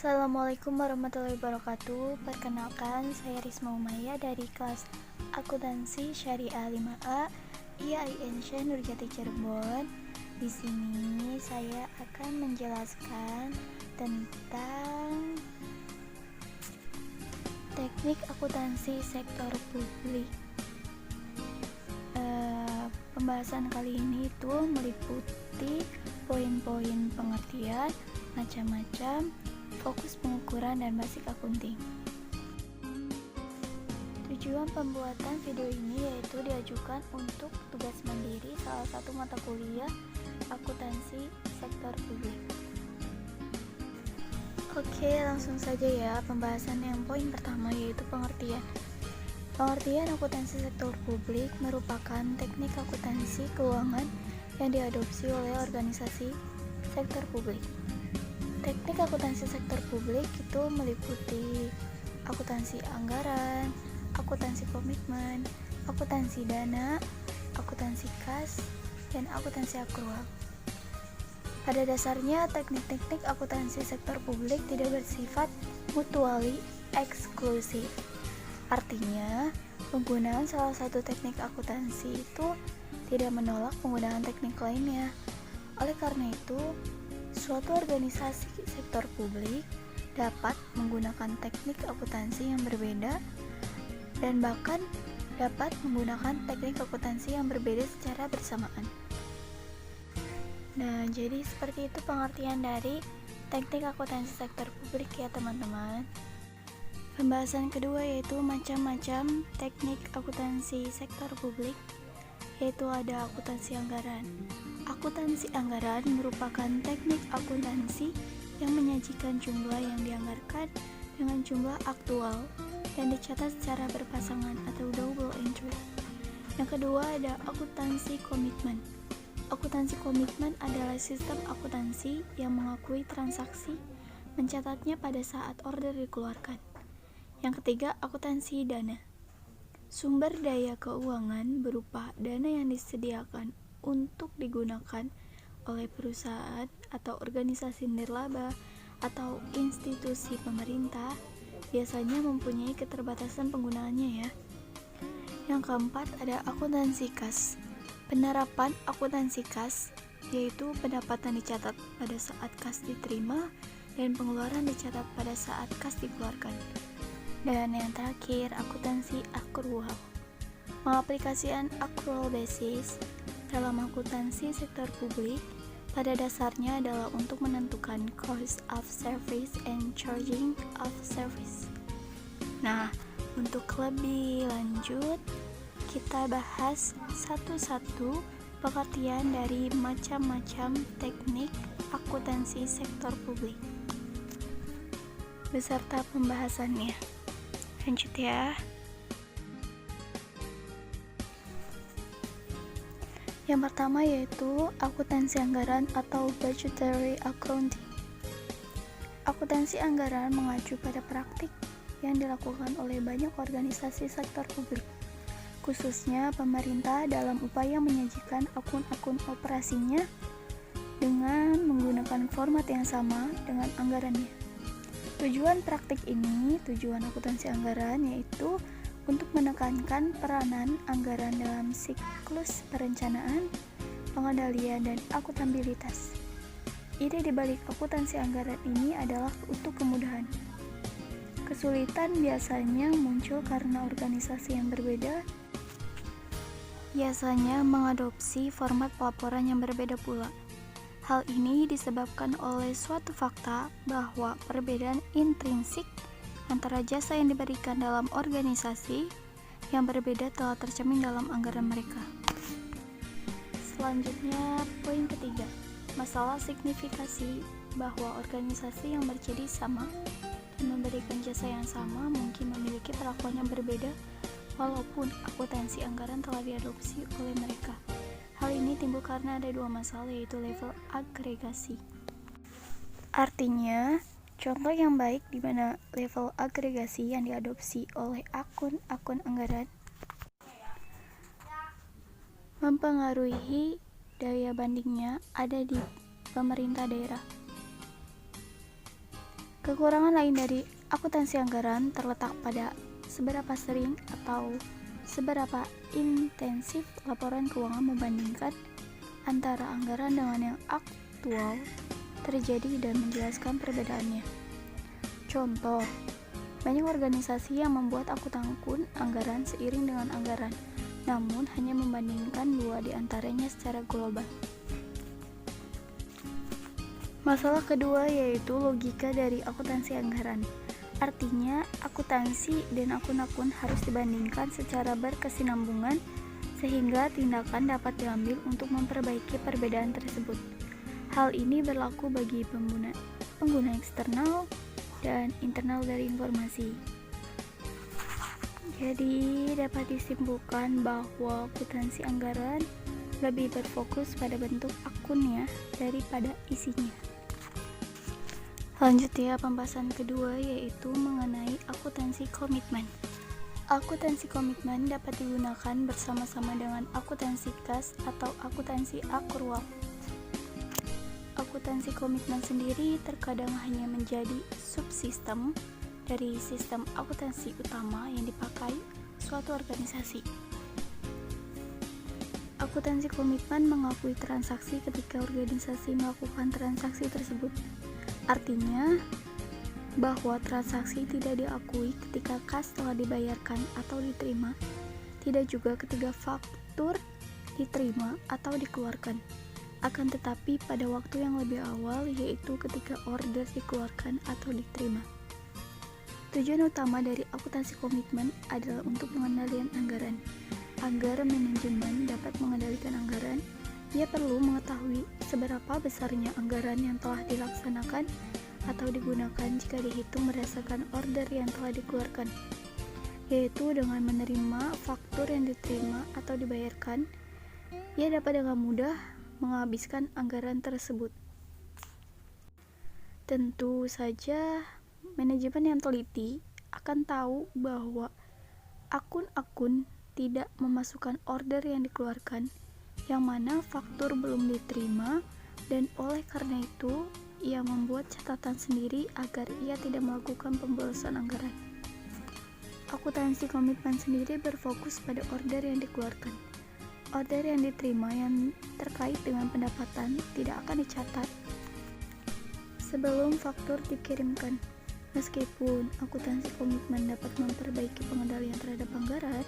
Assalamualaikum warahmatullahi wabarakatuh. Perkenalkan, saya Risma Umaya dari kelas Akuntansi Syariah 5A IAIN Nurjati Cirebon. Di sini saya akan menjelaskan tentang teknik akuntansi sektor publik. Pembahasan kali ini itu meliputi poin-poin pengertian, macam-macam, fokus pengukuran, dan basic accounting. Tujuan pembuatan video ini yaitu diajukan untuk tugas mandiri salah satu mata kuliah akuntansi sektor publik. Oke, langsung saja ya. Pembahasan yang poin pertama yaitu pengertian. Pengertian akuntansi sektor publik merupakan teknik akuntansi keuangan yang diadopsi oleh organisasi sektor publik. Teknik akuntansi sektor publik itu meliputi akuntansi anggaran, akuntansi komitmen, akuntansi dana, akuntansi kas, dan akuntansi akrual. Pada dasarnya, teknik-teknik akuntansi sektor publik tidak bersifat mutually eksklusif. Artinya, penggunaan salah satu teknik akuntansi itu tidak menolak penggunaan teknik lainnya. Oleh karena itu, suatu organisasi sektor publik dapat menggunakan teknik akuntansi yang berbeda dan bahkan dapat menggunakan teknik akuntansi yang berbeda secara bersamaan. Nah, jadi seperti itu pengertian dari teknik akuntansi sektor publik ya teman-teman. Pembahasan kedua yaitu macam-macam teknik akuntansi sektor publik, yaitu ada akuntansi anggaran. Akuntansi anggaran merupakan teknik akuntansi yang menyajikan jumlah yang dianggarkan dengan jumlah aktual dan dicatat secara berpasangan atau double entry. Yang kedua ada akuntansi komitmen. Akuntansi komitmen adalah sistem akuntansi yang mengakui transaksi mencatatnya pada saat order dikeluarkan. Yang ketiga, akuntansi dana. Sumber daya keuangan berupa dana yang disediakan untuk digunakan oleh perusahaan atau organisasi nirlaba atau institusi pemerintah biasanya mempunyai keterbatasan penggunaannya ya. Yang keempat ada akuntansi kas. Penerapan akuntansi kas yaitu pendapatan dicatat pada saat kas diterima dan pengeluaran dicatat pada saat kas dikeluarkan. Dan yang terakhir, akuntansi akrual. Mengaplikasikan accrual basis dalam akuntansi sektor publik pada dasarnya adalah untuk menentukan cost of service and charging of service. Nah, untuk lebih lanjut, kita bahas satu-satu pengertian dari macam-macam teknik akuntansi sektor publik beserta pembahasannya. Lanjut ya. Yang pertama yaitu akuntansi anggaran atau budgetary accounting. Akuntansi anggaran mengacu pada praktik yang dilakukan oleh banyak organisasi sektor publik, khususnya pemerintah dalam upaya menyajikan akun-akun operasinya dengan menggunakan format yang sama dengan anggarannya. Tujuan akuntansi anggaran yaitu untuk menekankan peranan anggaran dalam siklus perencanaan, pengendalian, dan akuntabilitas. Ide dibalik akuntansi anggaran ini adalah untuk kemudahan. Kesulitan biasanya muncul karena organisasi yang berbeda biasanya mengadopsi format pelaporan yang berbeda pula. Hal ini disebabkan oleh suatu fakta bahwa perbedaan intrinsik antara jasa yang diberikan dalam organisasi yang berbeda telah tercermin dalam anggaran mereka. Selanjutnya, poin ketiga, masalah signifikasi bahwa organisasi yang berjenis sama dan memberikan jasa yang sama mungkin memiliki perlakuan yang berbeda walaupun akuntansi anggaran telah diadopsi oleh mereka. Hal ini timbul karena ada dua masalah, yaitu level agregasi. Artinya, contoh yang baik di mana level agregasi yang diadopsi oleh akun-akun anggaran mempengaruhi daya bandingnya ada di pemerintah daerah. Kekurangan lain dari akuntansi anggaran terletak pada seberapa sering atau seberapa intensif laporan keuangan membandingkan antara anggaran dengan yang aktual terjadi dan menjelaskan perbedaannya. Contoh, banyak organisasi yang membuat akuntan anggaran seiring dengan anggaran, namun hanya membandingkan dua di antaranya secara global. Masalah kedua yaitu logika dari akuntansi anggaran. Artinya, akuntansi dan akun-akun harus dibandingkan secara berkesinambungan sehingga tindakan dapat diambil untuk memperbaiki perbedaan tersebut. Hal ini berlaku bagi pengguna eksternal dan internal dari informasi. Jadi, dapat disimpulkan bahwa akuntansi anggaran lebih berfokus pada bentuk akunnya daripada isinya. Selanjutnya, pembahasan kedua yaitu mengenai akuntansi komitmen. Akuntansi komitmen dapat digunakan bersama-sama dengan akuntansi kas atau akuntansi akrual. Akuntansi komitmen sendiri terkadang hanya menjadi subsistem dari sistem akuntansi utama yang dipakai suatu organisasi. Akuntansi komitmen mengakui transaksi ketika organisasi melakukan transaksi tersebut. Artinya, bahwa transaksi tidak diakui ketika kas telah dibayarkan atau diterima, tidak juga ketika faktur diterima atau dikeluarkan. Akan tetapi pada waktu yang lebih awal, yaitu ketika order dikeluarkan atau diterima. Tujuan utama dari akuntansi komitmen adalah untuk pengendalian anggaran. Agar manajemen dapat mengendalikan anggaran, ia perlu mengetahui seberapa besarnya anggaran yang telah dilaksanakan atau digunakan jika dihitung berdasarkan order yang telah dikeluarkan, yaitu dengan menerima faktur yang diterima atau dibayarkan, ia dapat dengan mudah menghabiskan anggaran tersebut. Tentu saja, manajemen yang teliti akan tahu bahwa akun-akun tidak memasukkan order yang dikeluarkan, yang mana faktur belum diterima, dan oleh karena itu ia membuat catatan sendiri agar ia tidak melakukan pemborosan anggaran. Akuntansi komitmen sendiri berfokus pada order yang dikeluarkan. Order yang diterima yang terkait dengan pendapatan tidak akan dicatat sebelum faktur dikirimkan. Meskipun akuntansi komitmen dapat memperbaiki pengendalian terhadap anggaran,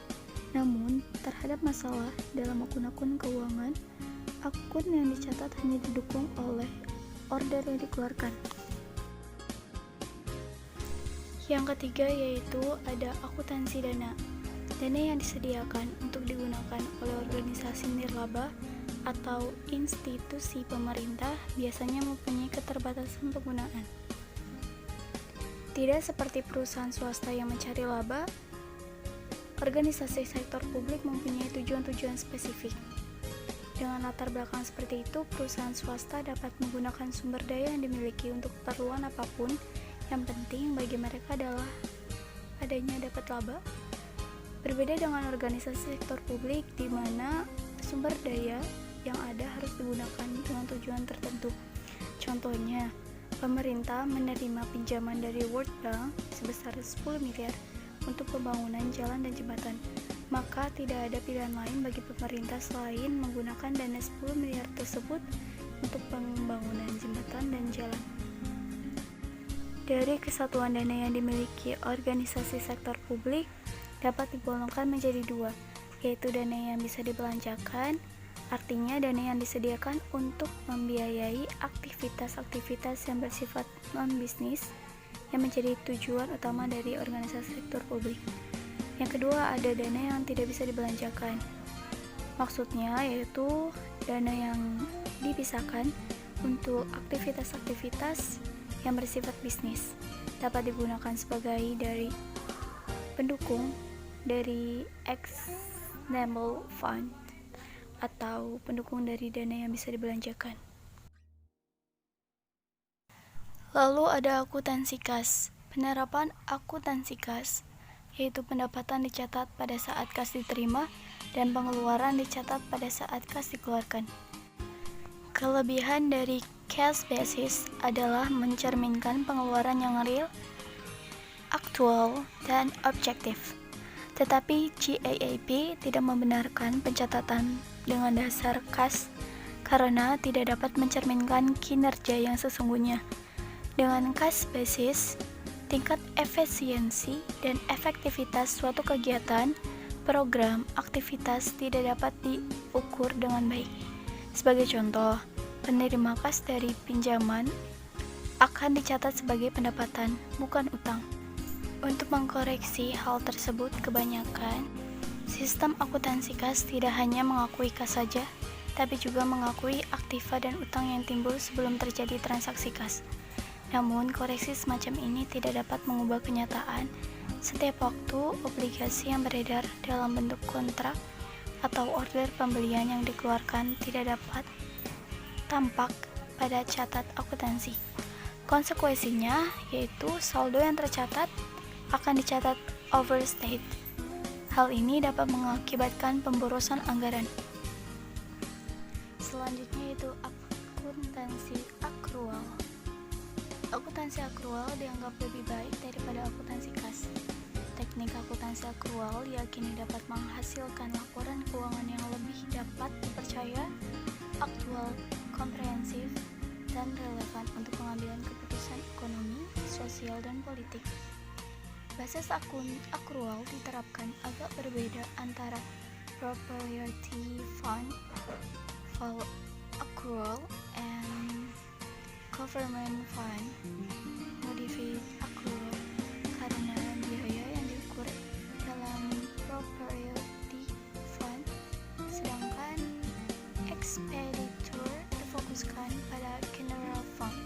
namun terhadap masalah dalam akun-akun keuangan, akun yang dicatat hanya didukung oleh order yang dikeluarkan. Yang ketiga yaitu ada akuntansi dana. Dana yang disediakan untuk digunakan oleh organisasi nirlaba atau institusi pemerintah biasanya mempunyai keterbatasan penggunaan. Tidak seperti perusahaan swasta yang mencari laba, organisasi sektor publik mempunyai tujuan-tujuan spesifik. Dengan latar belakang seperti itu, perusahaan swasta dapat menggunakan sumber daya yang dimiliki untuk keperluan apapun. Yang penting bagi mereka adalah adanya dapat laba. Berbeda dengan organisasi sektor publik di mana sumber daya yang ada harus digunakan dengan tujuan tertentu. Contohnya, pemerintah menerima pinjaman dari World Bank sebesar 10 miliar untuk pembangunan jalan dan jembatan. Maka tidak ada pilihan lain bagi pemerintah selain menggunakan dana 10 miliar tersebut untuk pembangunan jembatan dan jalan. Dari kesatuan dana yang dimiliki organisasi sektor publik dapat digolongkan menjadi dua, yaitu dana yang bisa dibelanjakan, artinya dana yang disediakan untuk membiayai aktivitas-aktivitas yang bersifat non-bisnis yang menjadi tujuan utama dari organisasi sektor publik. Yang kedua, ada dana yang tidak bisa dibelanjakan. Maksudnya yaitu dana yang dipisahkan untuk aktivitas-aktivitas yang bersifat bisnis, dapat digunakan sebagai dari pendukung dari External Fund atau pendukung dari dana yang bisa dibelanjakan. Lalu ada akuntansi kas. Penerapan akuntansi kas yaitu pendapatan dicatat pada saat kas diterima dan pengeluaran dicatat pada saat kas dikeluarkan. Kelebihan dari Cash basis adalah mencerminkan pengeluaran yang real, aktual, dan objektif. Tetapi GAAP tidak membenarkan pencatatan dengan dasar kas karena tidak dapat mencerminkan kinerja yang sesungguhnya. Dengan kas basis, tingkat efisiensi dan efektivitas suatu kegiatan, program, aktivitas tidak dapat diukur dengan baik. Sebagai contoh, penerima kas dari pinjaman akan dicatat sebagai pendapatan, bukan utang. Untuk mengkoreksi hal tersebut, kebanyakan sistem akuntansi kas tidak hanya mengakui kas saja, tapi juga mengakui aktiva dan utang yang timbul sebelum terjadi transaksi kas. Namun, koreksi semacam ini tidak dapat mengubah kenyataan. Setiap waktu, obligasi yang beredar dalam bentuk kontrak atau order pembelian yang dikeluarkan tidak dapat tampak pada catat akuntansi. Konsekuensinya yaitu saldo yang tercatat akan dicatat overstate. Hal ini dapat mengakibatkan pemborosan anggaran. Selanjutnya yaitu akuntansi akrual. Akuntansi akrual dianggap lebih baik daripada akuntansi kas. Teknik akuntansi akrual diyakini dapat menghasilkan laporan keuangan yang lebih dapat dipercaya, aktual, komprehensif, dan relevan untuk pengambilan keputusan ekonomi, sosial, dan politik. Basis akrual diterapkan agak berbeda antara propriety fund, fall accrual, and government fund, modified accrual, karena biaya yang diukur dalam propriety fund, sedangkan expenditure difokuskan pada general fund.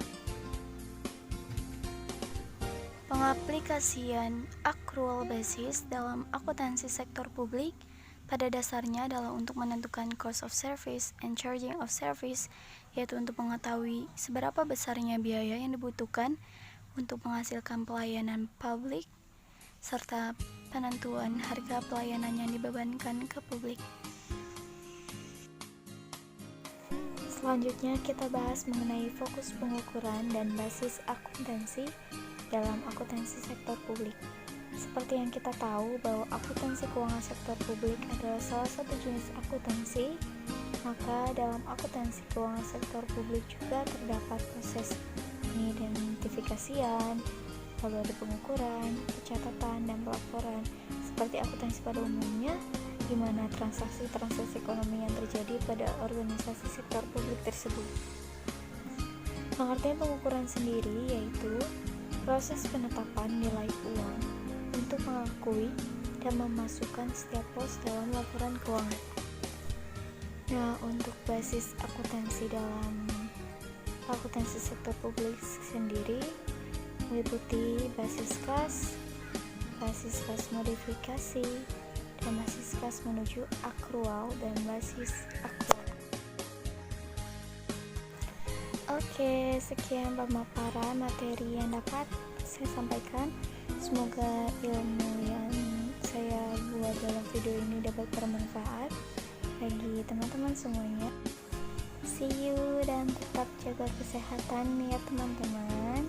Pengaplikasian accrual basis dalam akuntansi sektor publik pada dasarnya adalah untuk menentukan cost of service and charging of service, yaitu untuk mengetahui seberapa besarnya biaya yang dibutuhkan untuk menghasilkan pelayanan publik, serta penentuan harga pelayanan yang dibebankan ke publik. Selanjutnya kita bahas mengenai fokus pengukuran dan basis akuntansi dalam akuntansi sektor publik. Seperti yang kita tahu bahwa akuntansi keuangan sektor publik adalah salah satu jenis akuntansi, maka dalam akuntansi keuangan sektor publik juga terdapat proses pengidentifikasian, lalu ada pengukuran, pencatatan, dan pelaporan seperti akuntansi pada umumnya, di mana transaksi-transaksi ekonomi yang terjadi pada organisasi sektor publik tersebut. Pengertian pengukuran sendiri yaitu proses penetapan nilai uang untuk mengakui dan memasukkan setiap pos dalam laporan keuangan. Nah, untuk basis akuntansi dalam akuntansi sektor publik sendiri meliputi basis kas modifikasi, dan basis kas menuju akrual, dan basis akrual. Oke, sekian pemaparan materi yang dapat saya sampaikan. Semoga ilmu yang saya buat dalam video ini dapat bermanfaat bagi teman-teman semuanya. See you dan tetap jaga kesehatan ya teman-teman.